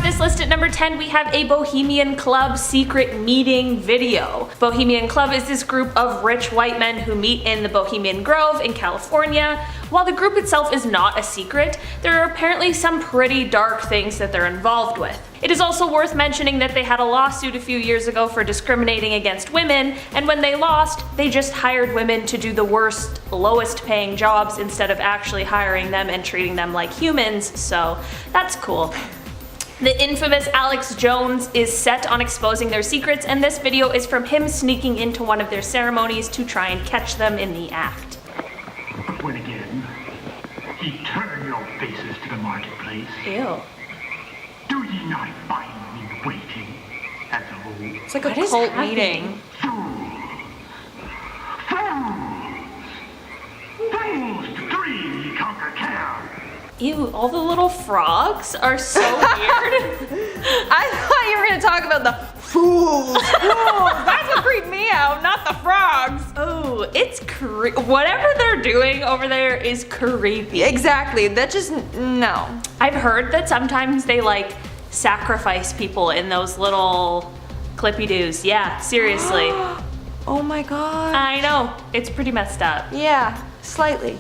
this list at number 10, we have a Bohemian Club secret meeting video. Bohemian Club is this group of rich white men who meet in the Bohemian Grove in California. While the group itself is not a secret, there are apparently some pretty dark things that they're involved with. It is also worth mentioning that they had a lawsuit a few years ago for discriminating against women, and when they lost, they just hired women to do the worst, lowest paying jobs instead of actually hiring them and treating them like humans, so that's cool. The infamous Alex Jones is set on exposing their secrets, and this video is from him sneaking into one of their ceremonies to try and catch them in the act. But when again, ye turn your faces to the marketplace. Ew. Do ye not find me waiting at the home? It's like a cult meeting. Fools to dream ye conquer care. Ew, all the little frogs are so weird. I thought you were gonna talk about the fools. That's what creeped me out, not the frogs. Oh, it's whatever they're doing over there is creepy. Exactly, that just, no. I've heard that sometimes they like sacrifice people in those little clippy-doos. Yeah, seriously. Oh my god. I know, it's pretty messed up. Yeah, slightly.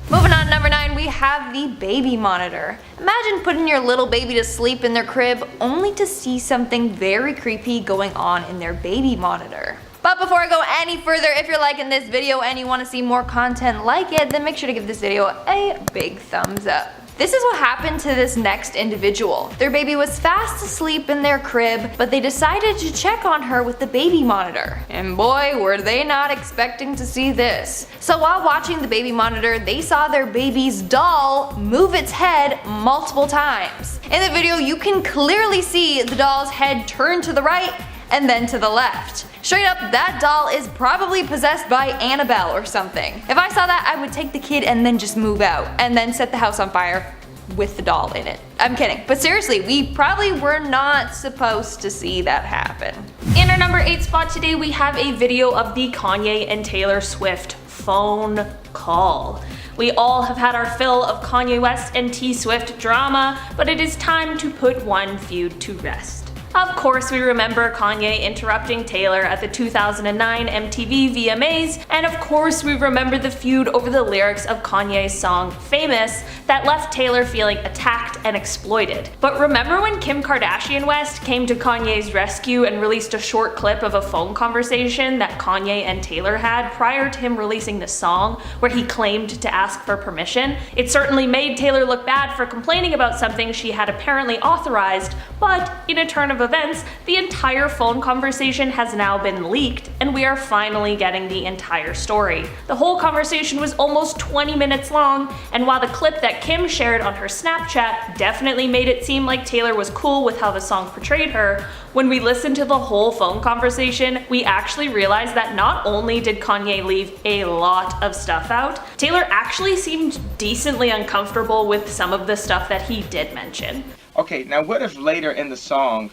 Moving on to number 9, we have the baby monitor. Imagine putting your little baby to sleep in their crib only to see something very creepy going on in their baby monitor. But before I go any further, if you're liking this video and you want to see more content like it, then make sure to give this video a big thumbs up. This is what happened to this next individual. Their baby was fast asleep in their crib, but they decided to check on her with the baby monitor. And boy, were they not expecting to see this. So while watching the baby monitor, they saw their baby's doll move its head multiple times. In the video, you can clearly see the doll's head turn to the right and then to the left. Straight up, that doll is probably possessed by Annabelle or something. If I saw that, I would take the kid and then just move out, and then set the house on fire with the doll in it. I'm kidding, but seriously, we probably were not supposed to see that happen. In our number 8 spot today, we have a video of the Kanye and Taylor Swift phone call. We all have had our fill of Kanye West and T Swift drama, but it is time to put one feud to rest. Of course, we remember Kanye interrupting Taylor at the 2009 MTV VMAs, and of course we remember the feud over the lyrics of Kanye's song Famous that left Taylor feeling attacked and exploited. But remember when Kim Kardashian West came to Kanye's rescue and released a short clip of a phone conversation that Kanye and Taylor had prior to him releasing the song, where he claimed to ask for permission? It certainly made Taylor look bad for complaining about something she had apparently authorized, but in a turn of events, the entire phone conversation has now been leaked, and we are finally getting the entire story. The whole conversation was almost 20 minutes long, and while the clip that Kim shared on her Snapchat definitely made it seem like Taylor was cool with how the song portrayed her, when we listened to the whole phone conversation, we actually realized that not only did Kanye leave a lot of stuff out, Taylor actually seemed decently uncomfortable with some of the stuff that he did mention. Okay, now what if later in the song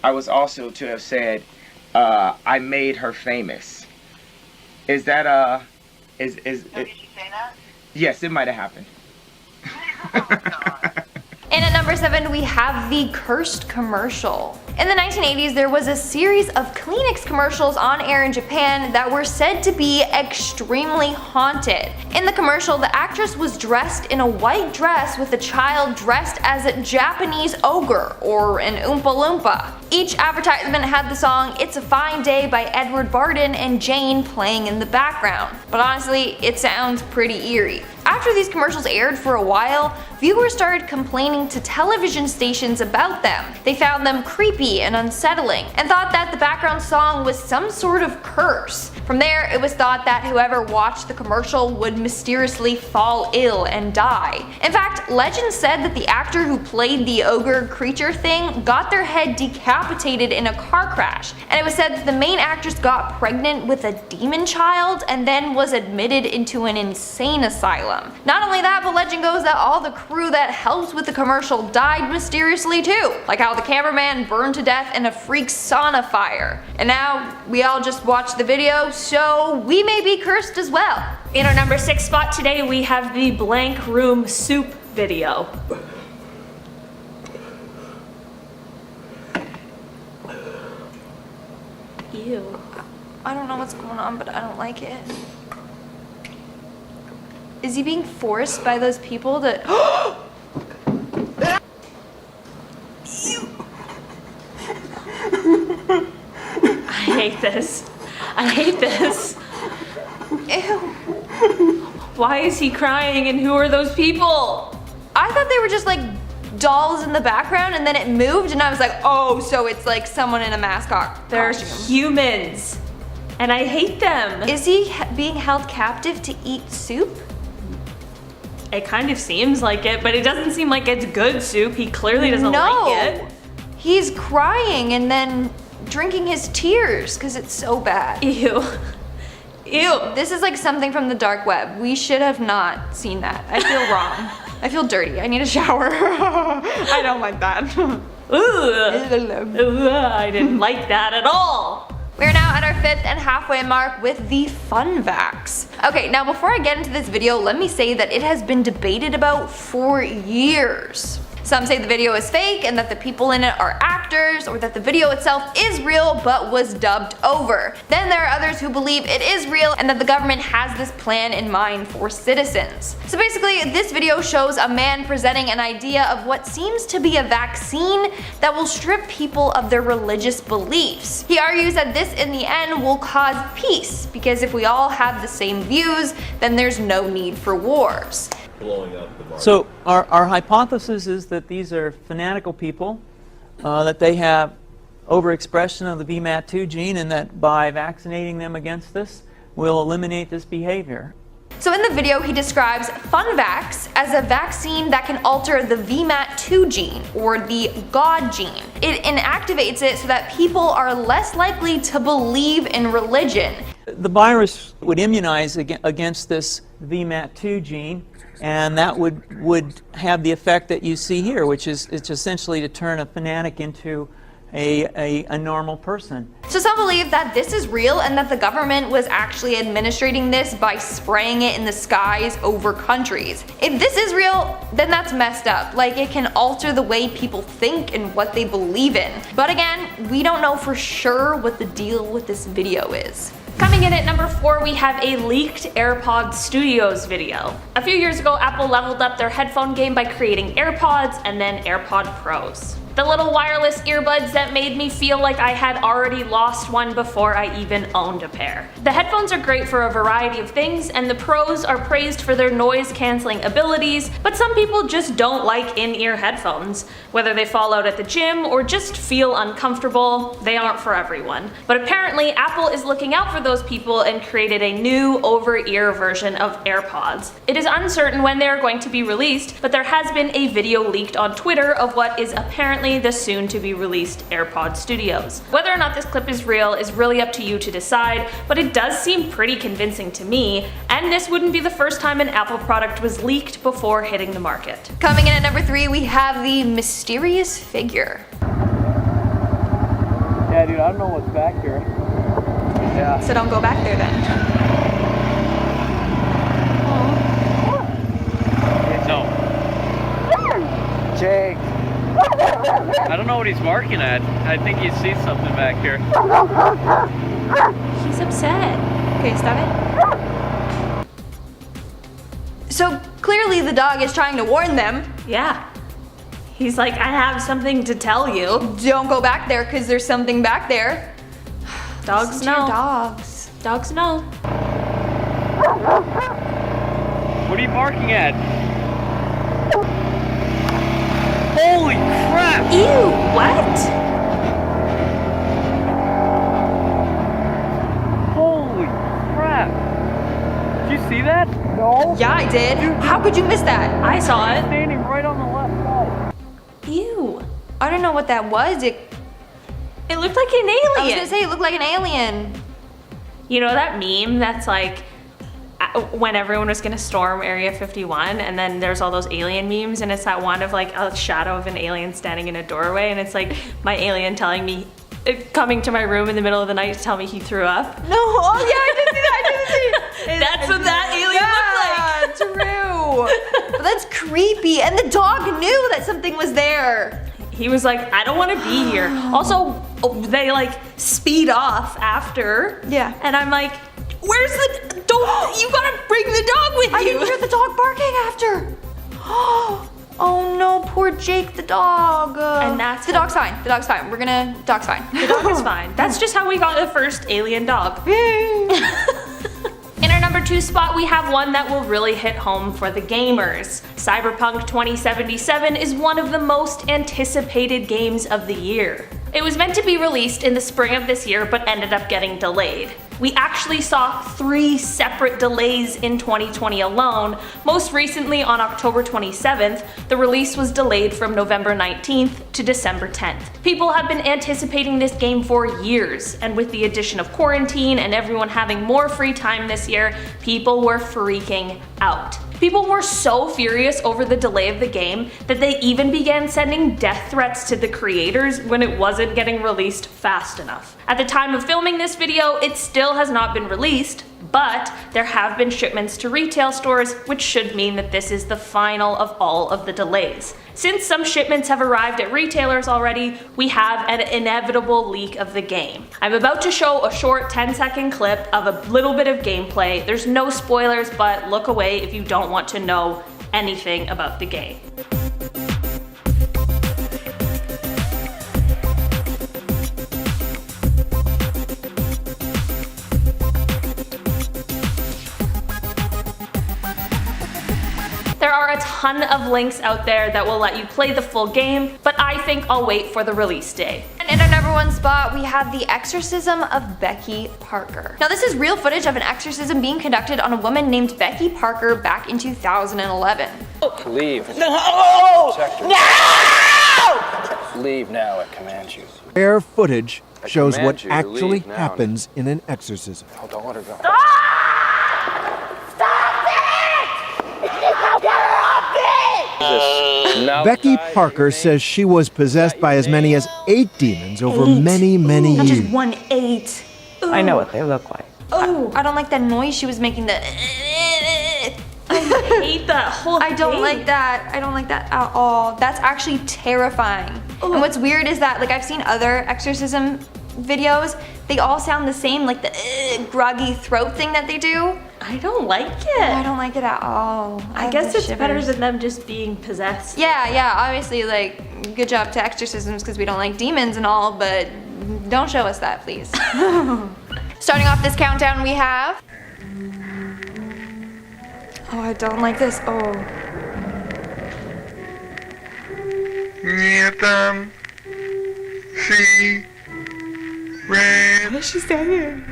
I was also to have said, I made her famous? Is that, Did she say that? Yes, it might have happened. Oh, God. And at number 7, we have the cursed commercial. In the 1980s, there was a series of Kleenex commercials on air in Japan that were said to be extremely haunted. In the commercial, the actress was dressed in a white dress with a child dressed as a Japanese ogre, or an Oompa Loompa. Each advertisement had the song It's a Fine Day by Edward Barden and Jane playing in the background. But honestly, it sounds pretty eerie. After these commercials aired for a while, viewers started complaining to television stations about them. They found them creepy and unsettling, and thought that the background song was some sort of curse. From there, it was thought that whoever watched the commercial would mysteriously fall ill and die. In fact, legend said that the actor who played the ogre creature thing got their head decapitated in a car crash, and it was said that the main actress got pregnant with a demon child and then was admitted into an insane asylum. Not only that, but legend goes that all the crew that helped with the commercial died mysteriously too, like how the cameraman burned to death in a freak sauna fire. And now we all just watched the video, so we may be cursed as well. In our number 6 spot today, we have the Blank Room Soup video. Ew. I don't know what's going on, but I don't like it. Is he being forced by those people to... I hate this. I hate this. Ew. Why is he crying and who are those people? I thought they were just like dolls in the background and then it moved and I was like, oh, so it's like someone in a mascot They're costume. humans. And I hate them. Is he being held captive to eat soup? It kind of seems like it, but it doesn't seem like it's good soup. He clearly doesn't like it. He's crying and then drinking his tears because it's so bad. Ew. Ew. This is like something from the dark web. We should have not seen that. I feel wrong. I feel dirty. I need a shower. I don't like that. Ooh. Ooh, I didn't like that at all. We're now at our 5th and halfway mark with the fun vax. Okay, now before I get into this video, let me say that it has been debated about for years. Some say the video is fake and that the people in it are actors, or that the video itself is real but was dubbed over. Then there are others who believe it is real and that the government has this plan in mind for citizens. So basically, this video shows a man presenting an idea of what seems to be a vaccine that will strip people of their religious beliefs. He argues that this in the end will cause peace, because if we all have the same views, then there's no need for wars. Blowing up the market. So our hypothesis is that these are fanatical people, that they have overexpression of the VMAT2 gene, and that by vaccinating them against this, we'll eliminate this behavior. So in the video, he describes FunVax as a vaccine that can alter the VMAT2 gene, or the God gene. It inactivates it so that people are less likely to believe in religion. The virus would immunize against this VMAT2 gene, and that would have the effect that you see here, which is it's essentially to turn a fanatic into a normal person. So some believe that this is real and that the government was actually administrating this by spraying it in the skies over countries. If this is real, then that's messed up. Like, it can alter the way people think and what they believe in. But again, we don't know for sure what the deal with this video is. Coming in at number 4, we have a leaked AirPods Studios video. A few years ago, Apple leveled up their headphone game by creating AirPods and then AirPod Pros. The little wireless earbuds that made me feel like I had already lost one before I even owned a pair. The headphones are great for a variety of things, and the Pros are praised for their noise cancelling abilities, but some people just don't like in-ear headphones. Whether they fall out at the gym or just feel uncomfortable, they aren't for everyone. But apparently, Apple is looking out for those people and created a new over-ear version of AirPods. It is uncertain when they are going to be released, but there has been a video leaked on Twitter of what is apparently the soon-to-be-released AirPods Studios. Whether or not this clip is real is really up to you to decide, but it does seem pretty convincing to me, and this wouldn't be the first time an Apple product was leaked before hitting the market. Coming in at number 3, we have the mysterious figure. Yeah, dude, I don't know what's back here. Yeah. So don't go back there then. No. Jake. I don't know what he's barking at. I think he sees something back here. He's upset. Okay, stop it. So clearly the dog is trying to warn them. Yeah. He's like, I have something to tell you. Don't go back there because there's something back there. Dogs Listen to your know. dogs. Dogs know. What are you barking at? Holy crap! Ew, what? Holy crap! Did you see that? No. Yeah, I did. How could you miss that? I saw it. Standing right on the left side. Ew. I don't know what that was. It looked like an I was alien. gonna say it looked like an alien. You know that meme that's like, when everyone was gonna storm Area 51, and then there's all those alien memes, and it's that one of like a shadow of an alien standing in a doorway, and it's like my alien telling me, coming to my room in the middle of the night to tell me he threw up. No, oh yeah, I did see that, I did see. That's what that alien looked like. True. But that's creepy, and the dog knew that something was there. He was like, I don't want to be here. Also, they like speed off after. Yeah. And I'm like, where's the, don't, you gotta bring the dog with you. I didn't hear the dog barking after. Oh no, poor Jake the dog. And that's the dog's fine. The dog's fine. Dog's fine. The dog is fine. That's just how we got the first alien dog. In our number 2 spot, we have one that will really hit home for the gamers. Cyberpunk 2077 is one of the most anticipated games of the year. It was meant to be released in the spring of this year, but ended up getting delayed. We actually saw 3 separate delays in 2020 alone. Most recently on October 27th, the release was delayed from November 19th to December 10th. People have been anticipating this game for years, and with the addition of quarantine and everyone having more free time this year, people were freaking out. People were so furious over the delay of the game that they even began sending death threats to the creators when it wasn't getting released fast enough. At the time of filming this video, it still has not been released, but there have been shipments to retail stores, which should mean that this is the final of all of the delays. Since some shipments have arrived at retailers already, we have an inevitable leak of the game. I'm about to show a short 10-second clip of a little bit of gameplay. There's no spoilers, but look away if you don't want to know anything about the game. There are a ton of links out there that will let you play the full game, but I think I'll wait for the release day. And in our number 1 spot, we have the exorcism of Becky Parker. Now this is real footage of an exorcism being conducted on a woman named Becky Parker back in 2011. Leave. No! No! Leave now, I command you. Rare footage shows command what you to actually leave now. happens in an exorcism. Oh, don't let her go. Becky Parker says she was possessed by as many as 8 demons over many Not years. just 1 8. I know what they look like. Oh, I don't like that noise she was making. I hate that whole I don't thing. like that. I don't like that at all. That's actually terrifying. And what's weird is that, like, I've seen other exorcism videos. They all sound the same, like the groggy throat thing that they do. I don't like it. I don't like it at all. I guess it's better shivers. than them just being possessed. Yeah, obviously, like, good job to exorcisms because we don't like demons and all, but don't show us that, please. Starting off this countdown, we have... Oh, I don't like this. Oh. What is she saying?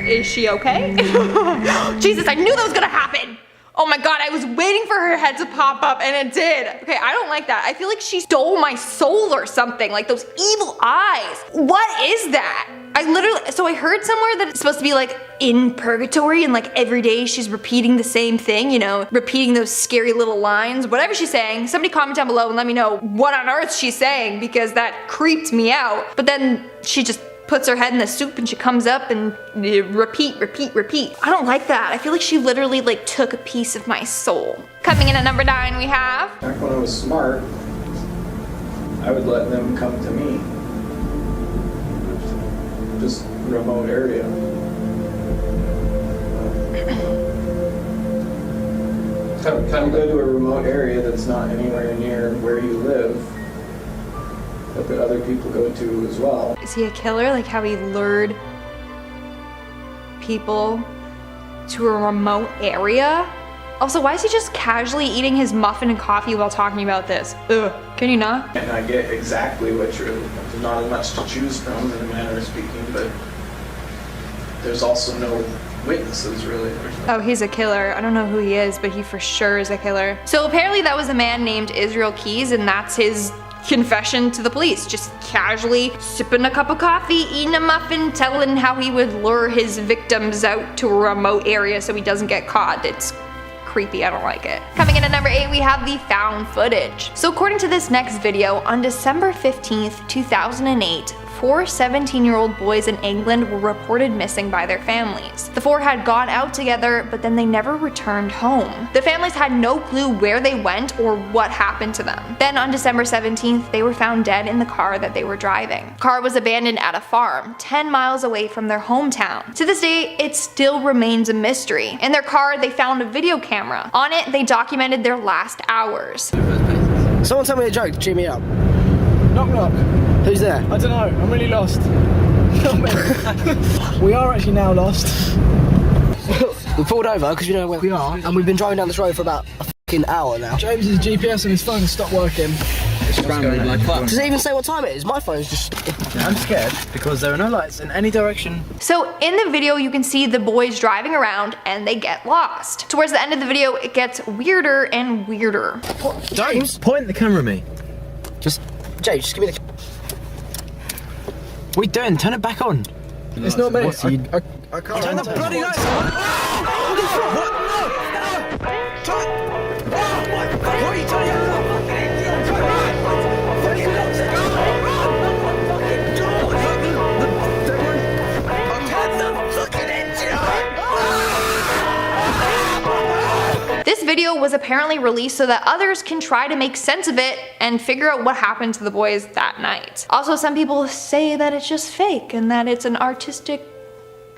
Is she okay? Jesus, I knew that was gonna happen! Oh my god, I was waiting for her head to pop up and it did. Okay, I don't like that. I feel like she stole my soul or something, like those evil eyes. What is that? So I heard somewhere that it's supposed to be like in purgatory and like every day she's repeating the same thing, you know, repeating those scary little lines, whatever she's saying. Somebody comment down below and let me know what on earth she's saying because that creeped me out. But then she just puts her head in the soup and she comes up and repeat. I don't like that. I feel like she literally like took a piece of my soul. Coming in at number 9 we have... Back when I was smart, I would let them come to me. Just remote area. Come go to a remote area that's not anywhere near where you live, but that other people go to as well. Is he a killer? Like how he lured people to a remote area? Also, why is he just casually eating his muffin and coffee while talking about this? Ugh, can you not? And I get exactly what there's not as much to choose from in a manner of speaking, but there's also no witnesses, really. Oh, he's a killer. I don't know who he is, but he for sure is a killer. So apparently that was a man named Israel Keys, and that's his confession to the police. Just casually sipping a cup of coffee, eating a muffin, telling how he would lure his victims out to a remote area so he doesn't get caught. It's creepy, I don't like it. Coming in at number 8, we have the found footage. So according to this next video, on December 15th, 2008, 4 17-year-old boys in England were reported missing by their families. The 4 had gone out together, but then they never returned home. The families had no clue where they went or what happened to them. Then on December 17th, they were found dead in the car that they were driving. The car was abandoned at a farm, 10 miles away from their hometown. To this day, it still remains a mystery. In their car, they found a video camera. On it, they documented their last hours. Someone tell me a joke to cheer me up. Knock knock. Who's there? I don't know, I'm really lost. We are actually now lost. We pulled over because we don't know where we are, and we've been driving down this road for about a fucking hour now. James's GPS on his phone has stopped working. It's scrambling like fuck. Does it even say what time it is? My phone's just... I'm scared because there are no lights in any direction. So in the video, you can see the boys driving around and they get lost. Towards the end of the video, it gets weirder and weirder. James? Point the camera at me. James, just give me the... What are you doing? Turn it back on. It's not me. I can't. Turn the bloody lights on. What? What are you doing? This video was apparently released so that others can try to make sense of it and figure out what happened to the boys that night. Also, some people say that it's just fake and that it's an artistic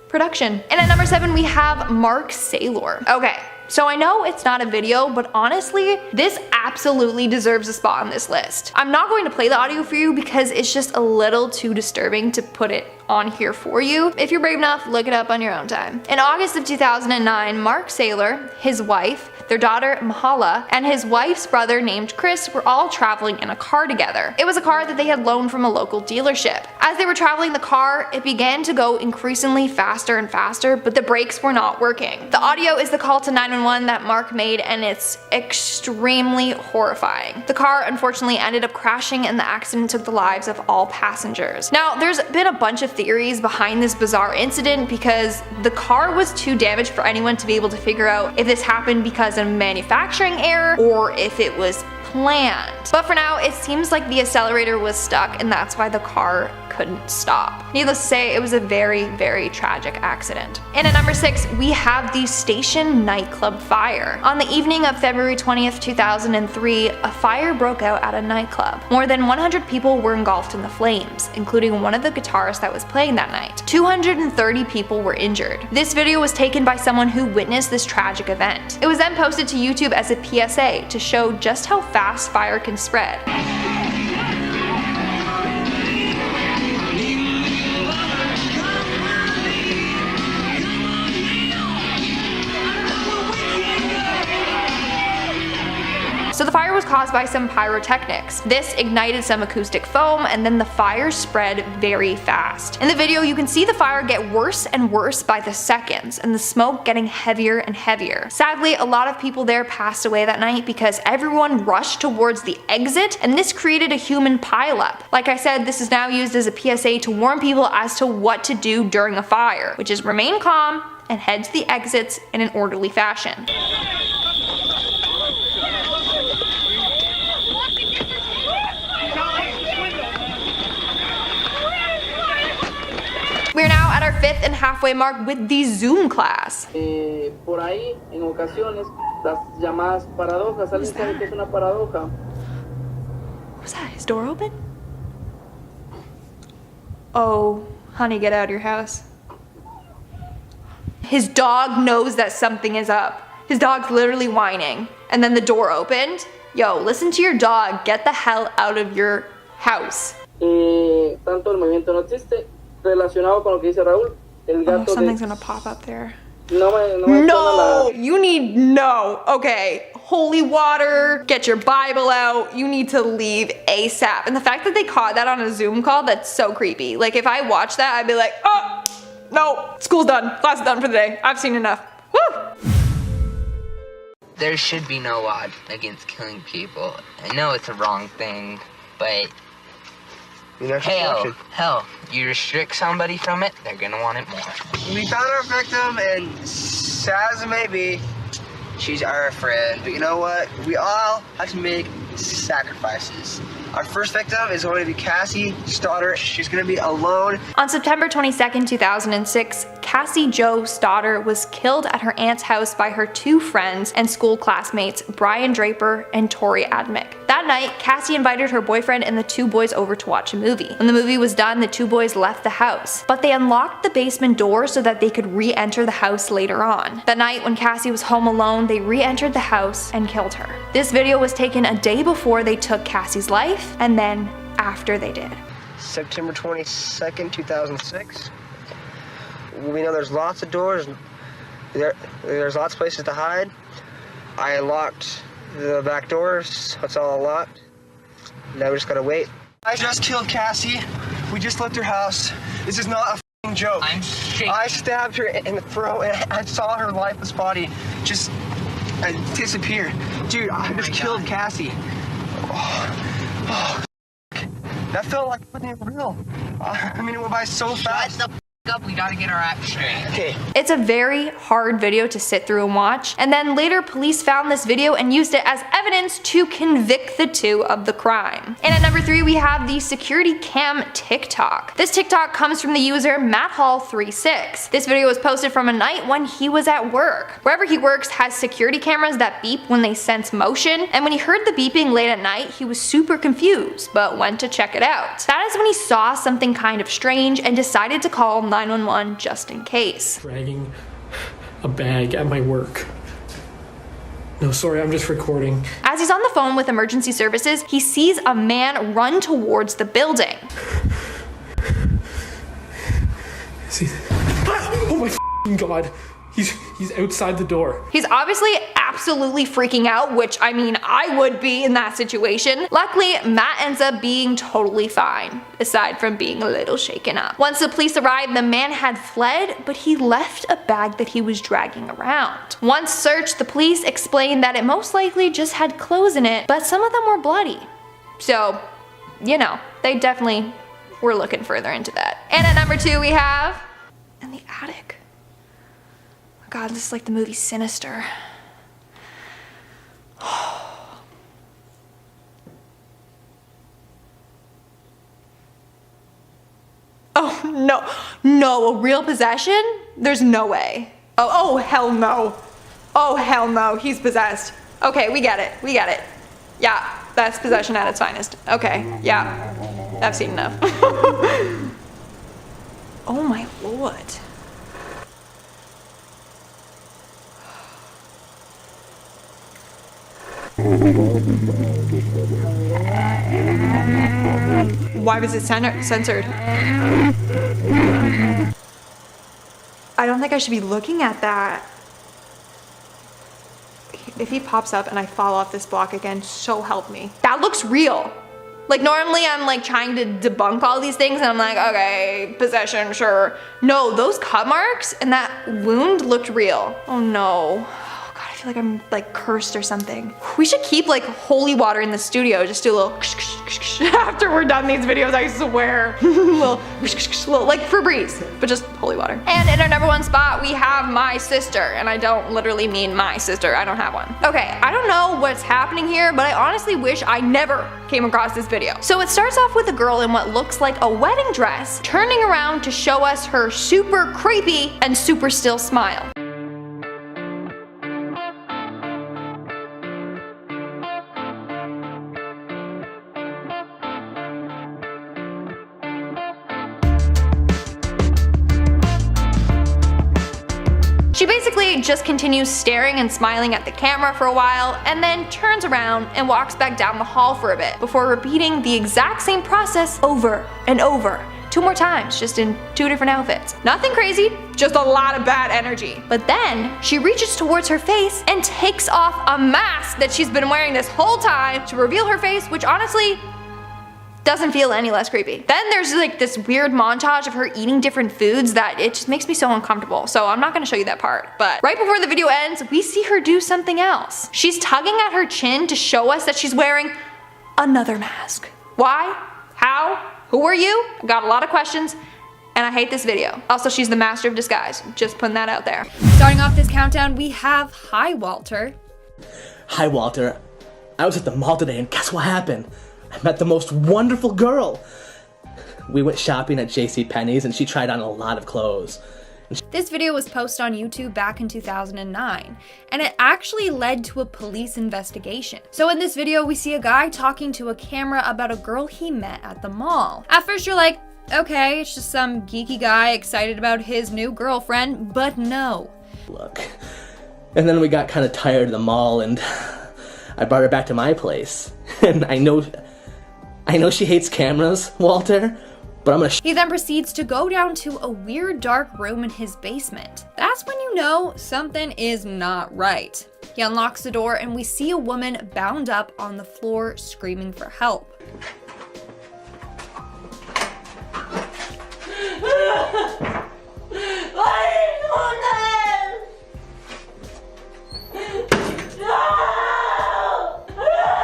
production. And at number 7, we have Mark Saylor. Okay. So I know it's not a video, but honestly, this absolutely deserves a spot on this list. I'm not going to play the audio for you because it's just a little too disturbing to put it on here for you. If you're brave enough, look it up on your own time. In August of 2009, Mark Saylor, his wife, their daughter Mahala, and his wife's brother named Chris were all traveling in a car together. It was a car that they had loaned from a local dealership. As they were traveling the car, it began to go increasingly faster and faster, but the brakes were not working. The audio is the call to 911 that Mark made, and it's extremely horrifying. The car unfortunately ended up crashing, and the accident took the lives of all passengers. Now, there's been a bunch of theories behind this bizarre incident because the car was too damaged for anyone to be able to figure out if this happened because of manufacturing error or if it was planned. But for now, it seems like the accelerator was stuck and that's why the car couldn't stop. Needless to say, it was a very, very tragic accident. And at number 6, we have the Station Nightclub fire. On the evening of February 20th, 2003, a fire broke out at a nightclub. More than 100 people were engulfed in the flames, including one of the guitarists that was playing that night. 230 people were injured. This video was taken by someone who witnessed this tragic event. It was then posted to YouTube as a PSA to show just how fast fire can spread. So the fire was caused by some pyrotechnics. This ignited some acoustic foam and then the fire spread very fast. In the video, you can see the fire get worse and worse by the seconds and the smoke getting heavier and heavier. Sadly, a lot of people there passed away that night because everyone rushed towards the exit and this created a human pileup. Like I said, this is now used as a PSA to warn people as to what to do during a fire, which is remain calm and head to the exits in an orderly fashion. We're now at our 5th and halfway mark with the Zoom class. Por ahí, en ocasiones, las llamadas paradojas. ¿Alguien sabe qué es una paradoja? What was that? His door open? Oh, honey, get out of your house. His dog knows that something is up. His dog's literally whining. And then the door opened. Yo, listen to your dog. Get the hell out of your house. Tanto el movimiento no existe. Relacionado con lo que dice Raúl, el gato something's gonna pop up there. No, you need okay. Holy water, get your Bible out, you need to leave ASAP. And the fact that they caught that on a Zoom call, that's so creepy. Like if I watched that, I'd be like, oh, No, school's done. Class is done for the day. I've seen enough. Woo! There should be no law against killing people. I know it's a wrong thing, but hell, you restrict somebody from it, they're gonna want it more. We found our victim, and sad as it may be, she's our friend. But you know what? We all have to make sacrifices. Our first victim is going to be Cassie Stoddard. She's going to be alone. On September 22nd, 2006, Cassie Jo Stoddard was killed at her aunt's house by her two friends and school classmates, Brian Draper and Tori Admick. That night, Cassie invited her boyfriend and the two boys over to watch a movie. When the movie was done, the two boys left the house, but they unlocked the basement door so that they could re-enter the house later on. That night, when Cassie was home alone, they re-entered the house and killed her. This video was taken a day before they took Cassie's life, and then after they did. September 22nd, 2006. We know there's lots of doors. There's lots of places to hide. I unlocked the back doors, so it's all unlocked. Now we just gotta wait. I just killed Cassie. We just left her house. This is not a f***ing joke. I'm shaking. I stabbed her in the throat and I saw her lifeless body just disappear. Dude, I just killed Cassie. Oh, that felt like fucking real. I mean, it went by so fast. Shut the f*** up, we gotta get our act straight. Okay. It's a very hard video to sit through and watch, and then later police found this video and used it as evidence to convict the two of the crime. And at number 3, we have the security cam TikTok. This TikTok comes from the user MattHall36. This video was posted from a night when he was at work. Wherever he works has security cameras that beep when they sense motion, and when he heard the beeping late at night, he was super confused, but went to check it out. That is when he saw something kind of strange and decided to call 911 just in case. Dragging a bag at my work. No, sorry, I'm just recording. As he's on the phone with emergency services, he sees a man run towards the building. See? Oh my f***ing god. He's outside the door. He's obviously absolutely freaking out, which I mean, I would be in that situation. Luckily, Matt ends up being totally fine, aside from being a little shaken up. Once the police arrived, the man had fled, but he left a bag that he was dragging around. Once searched, the police explained that it most likely just had clothes in it, but some of them were bloody. So, you know, they definitely were looking further into that. And at number 2, we have in the attic. God, this is like the movie Sinister. Oh, no. No, a real possession? There's no way. Oh, hell no. Oh, hell no. He's possessed. Okay, we get it. We get it. Yeah, that's possession at its finest. Okay, yeah. I've seen enough. Oh my lord. Why was it censored? I don't think I should be looking at that. If he pops up and I fall off this block again, so help me. That looks real. Like normally I'm like trying to debunk all these things and I'm like, okay, possession, sure. No, those cut marks and that wound looked real. Oh no. I feel like I'm like cursed or something. We should keep like holy water in the studio. Just do a little after we're done these videos, I swear. little like Febreze, but just holy water. And in our number 1 spot, we have my sister. And I don't literally mean my sister. I don't have one. Okay, I don't know what's happening here, but I honestly wish I never came across this video. So it starts off with a girl in what looks like a wedding dress, turning around to show us her super creepy and super still smile. She basically just continues staring and smiling at the camera for a while and then turns around and walks back down the hall for a bit before repeating the exact same process over and over. 2 more times, just in 2 different outfits. Nothing crazy, just a lot of bad energy. But then she reaches towards her face and takes off a mask that she's been wearing this whole time to reveal her face, which honestly, doesn't feel any less creepy. Then there's like this weird montage of her eating different foods that it just makes me so uncomfortable. So I'm not gonna show you that part. But right before the video ends, we see her do something else. She's tugging at her chin to show us that she's wearing another mask. Why? How? Who are you? I've got a lot of questions. And I hate this video. Also, she's the master of disguise. Just putting that out there. Starting off this countdown, we have Hi Walter. Hi Walter. I was at the mall today and guess what happened? I met the most wonderful girl. We went shopping at JCPenney's and she tried on a lot of clothes. This video was posted on YouTube back in 2009, and it actually led to a police investigation. So in this video, we see a guy talking to a camera about a girl he met at the mall. At first you're like, okay, it's just some geeky guy excited about his new girlfriend, but no. Look. And then we got kind of tired of the mall and I brought her back to my place. And I know she hates cameras, Walter, but I'm gonna He then proceeds to go down to a weird dark room in his basement. That's when you know something is not right. He unlocks the door and we see a woman bound up on the floor screaming for help.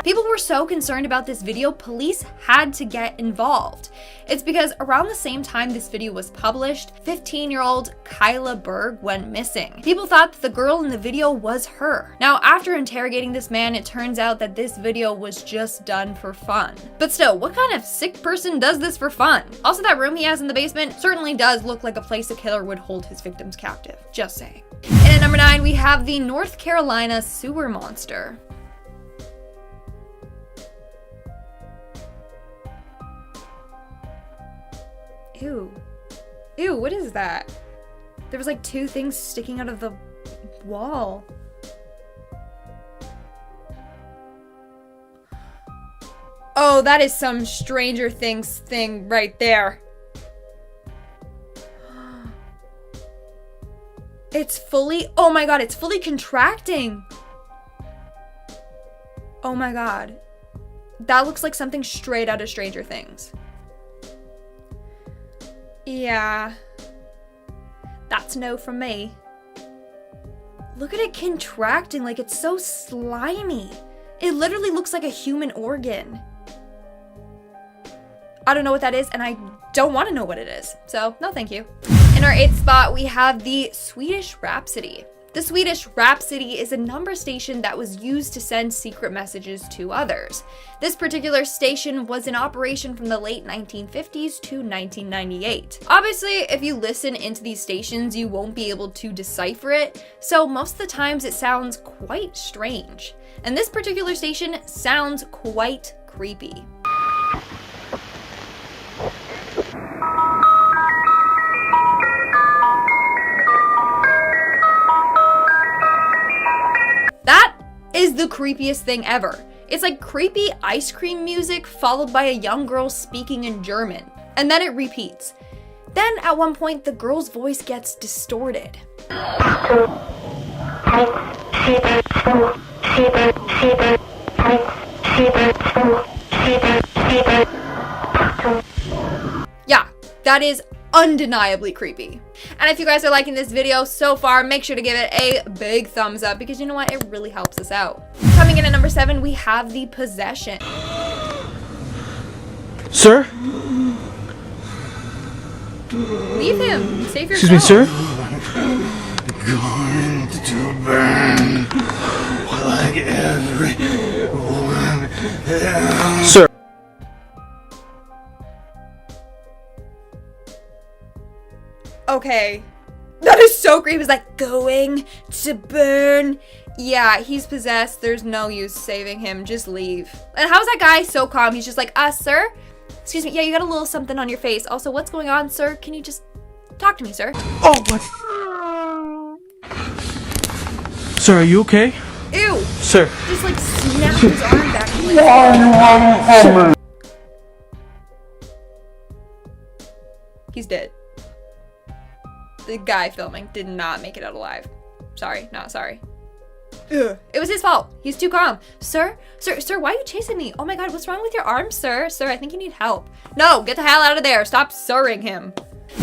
People were so concerned about this video, police had to get involved. It's because around the same time this video was published, 15-year-old Kyla Berg went missing. People thought that the girl in the video was her. Now, after interrogating this man, it turns out that this video was just done for fun. But still, what kind of sick person does this for fun? Also, that room he has in the basement certainly does look like a place a killer would hold his victims captive. Just saying. And at number 9, we have the North Carolina sewer monster. Ew. Ew, what is that? There was like 2 things sticking out of the wall. Oh, that is some Stranger Things thing right there. It's fully, oh my god, it's fully contracting. Oh my god. That looks like something straight out of Stranger Things. Yeah, that's no from me. Look at it contracting like it's so slimy. It literally looks like a human organ. I don't know what that is, and I don't want to know what it is, so no thank you. In our 8th spot, we have the Swedish Rhapsody. The Swedish Rhapsody is a number station that was used to send secret messages to others. This particular station was in operation from the late 1950s to 1998. Obviously, if you listen into these stations, you won't be able to decipher it, so most of the times it sounds quite strange. And this particular station sounds quite creepy. That is the creepiest thing ever. It's like creepy ice cream music followed by a young girl speaking in German. And then it repeats. Then at one point the girl's voice gets distorted. Yeah, that is undeniably creepy. And if you guys are liking this video so far, make sure to give it a big thumbs up because you know what, it really helps us out. Coming in at number 7, we have the Possession. Sir? Leave him, save yourself. Excuse me, sir? Going to burn like everyone else. Sir. Okay, that is so creepy. It's like going to burn. Yeah, he's possessed. There's no use saving him. Just leave. And how's that guy so calm? He's just like, sir? Excuse me. Yeah, you got a little something on your face. Also, what's going on, sir? Can you just talk to me, sir? Oh, what? Sir, are you okay? Ew. Sir. Just like snapped his arm back. Sir. He's dead. The guy filming did not make it out alive. Sorry, not sorry. Ugh. It was his fault. He's too calm. Sir, why are you chasing me? Oh my god, what's wrong with your arm, sir? Sir, I think you need help. No, get the hell out of there. Stop sirring him.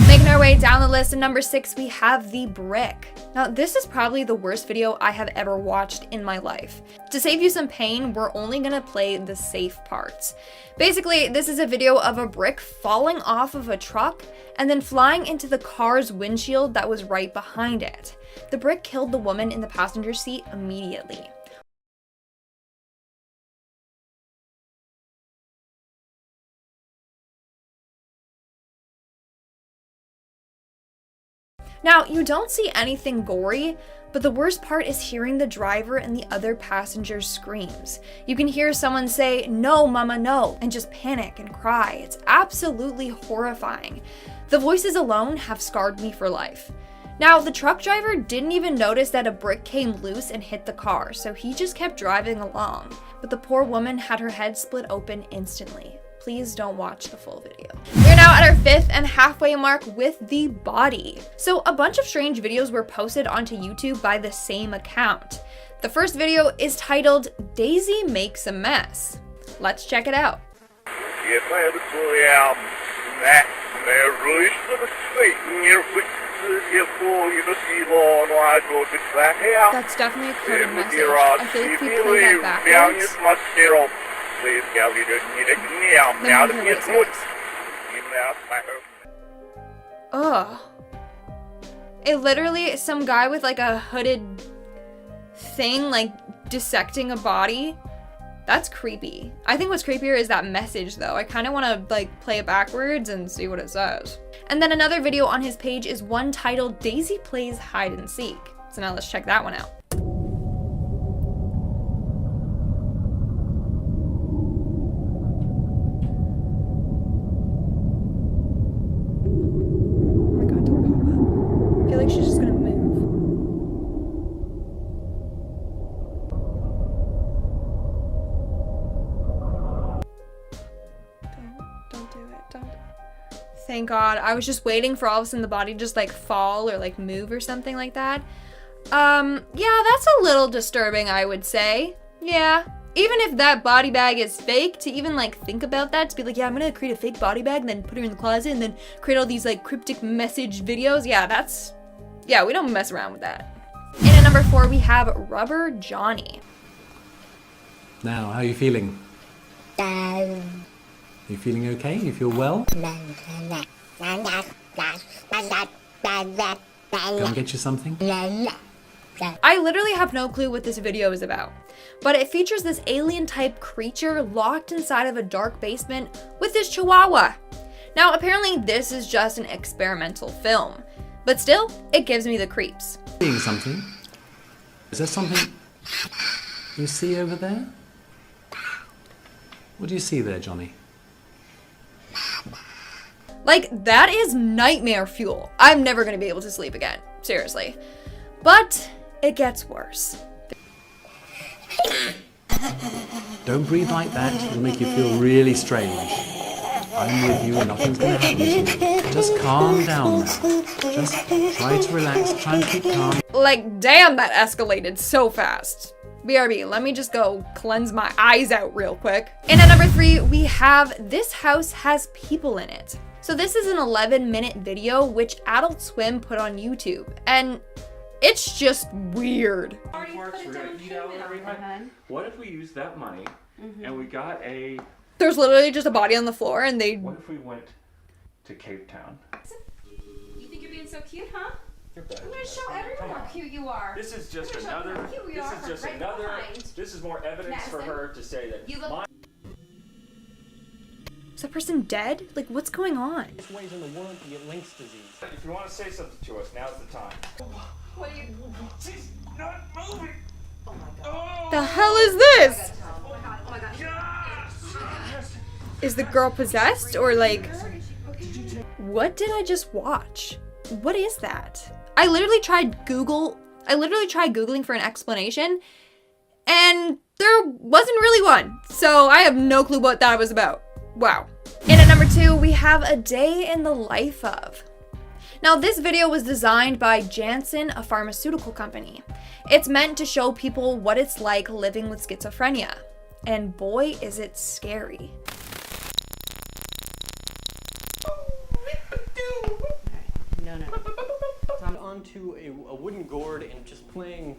Making our way down the list, at number 6, we have the brick. Now, this is probably the worst video I have ever watched in my life. To save you some pain, we're only gonna play the safe parts. Basically, this is a video of a brick falling off of a truck and then flying into the car's windshield that was right behind it. The brick killed the woman in the passenger seat immediately. Now, you don't see anything gory, but the worst part is hearing the driver and the other passengers' screams. You can hear someone say, "No, mama, no," and just panic and cry. It's absolutely horrifying. The voices alone have scarred me for life. Now, the truck driver didn't even notice that a brick came loose and hit the car, so he just kept driving along. But the poor woman had her head split open instantly. Please don't watch the full video. We're now at our 5th and halfway mark with the body. So a bunch of strange videos were posted onto YouTube by the same account. The first video is titled Daisy Makes a Mess. Let's check it out. That's definitely a coded message. I feel like if we play that backwards, ugh. It literally, some guy with like a hooded thing like dissecting a body. That's creepy. I think what's creepier is that message though. I kind of want to like play it backwards and see what it says. And then another video on his page is one titled Daisy Plays Hide and Seek. So now let's check that one out. She's just gonna move. Don't do it. Don't. Thank God. I was just waiting for all of a sudden the body just like fall or like move or something like that. Yeah, that's a little disturbing, I would say. Yeah. Even if that body bag is fake, to even like think about that, to be like, yeah, I'm gonna create a fake body bag and then put her in the closet and then create all these like cryptic message videos. Yeah, we don't mess around with that. And at number 4, we have Rubber Johnny. Now, how are you feeling? Are you feeling okay? You feel well? Go and get you something? I literally have no clue what this video is about, but it features this alien-type creature locked inside of a dark basement with this chihuahua. Now, apparently this is just an experimental film, but still, it gives me the creeps. Seeing something? Is there something you see over there? What do you see there, Johnny? Like, that is nightmare fuel. I'm never gonna be able to sleep again, seriously. But it gets worse. Don't breathe like that, it'll make you feel really strange. I'm with you, nothing's gonna happen to you. Just calm down now. Just try to relax, try and keep calm. Like, damn, that escalated so fast. BRB, let me just go cleanse my eyes out real quick. And at number 3, we have This House Has People in It. So this is an 11-minute video which Adult Swim put on YouTube, and it's just weird. What if we used that money and we got a... There's literally just a body on the floor and they... What if we went to Cape Town? You think you're being so cute, huh? You're better. I'm gonna show everyone how cute you are. This is just another... This is more evidence for her to say that... Is that person dead? Like, what's going on? Ways in the world to get Lynx disease. If you want to say something to us, now's the time. What are you... She's not moving! Oh my god. The hell is this? Oh my god. Yes. Is the girl possessed or like... What did I just watch? What is that? I literally tried Googling for an explanation and there wasn't really one. So I have no clue what that was about. Wow. And at number 2, we have A Day in the Life of. Now, this video was designed by Janssen, a pharmaceutical company. It's meant to show people what it's like living with schizophrenia. And boy, is it scary. No. I'm onto a wooden gourd and just playing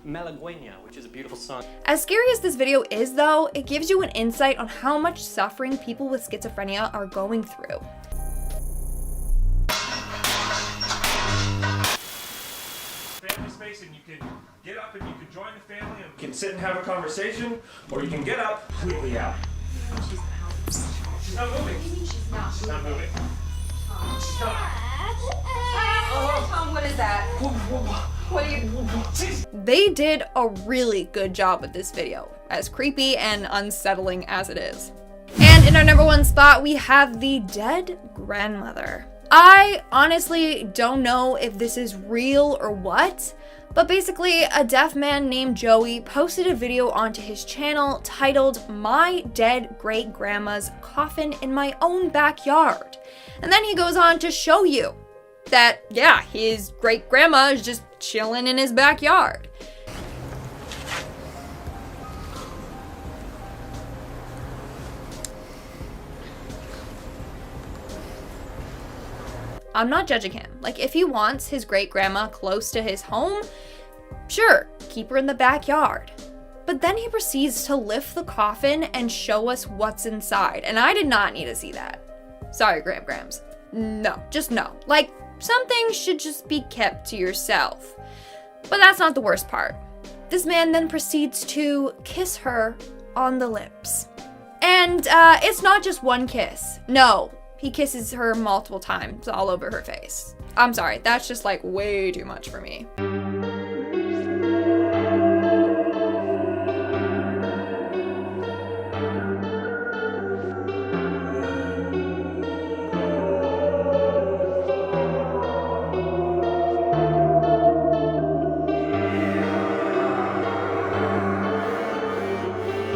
Malagueña, which is a beautiful song. As scary as this video is though, it gives you an insight on how much suffering people with schizophrenia are going through. Family space, and you can get up and you can join the family and you can sit and have a conversation, or you can get up completely out. She's not moving. She's not moving. She's not. Tom, what is that? What are you? They did a really good job with this video, as creepy and unsettling as it is. And in our #1 spot, we have the dead grandmother. I honestly don't know if this is real or what, but basically a deaf man named Joey posted a video onto his channel titled "My Dead Great Grandma's Coffin in My Own Backyard." And then he goes on to show you that, yeah, his great grandma is just chilling in his backyard. I'm not judging him. Like, if he wants his great grandma close to his home, sure, keep her in the backyard. But then he proceeds to lift the coffin and show us what's inside. And I did not need to see that. Sorry, Grams. No, just no. Like, some things should just be kept to yourself. But that's not the worst part. This man then proceeds to kiss her on the lips. And it's not just one kiss. No, he kisses her multiple times all over her face. I'm sorry, that's just like way too much for me.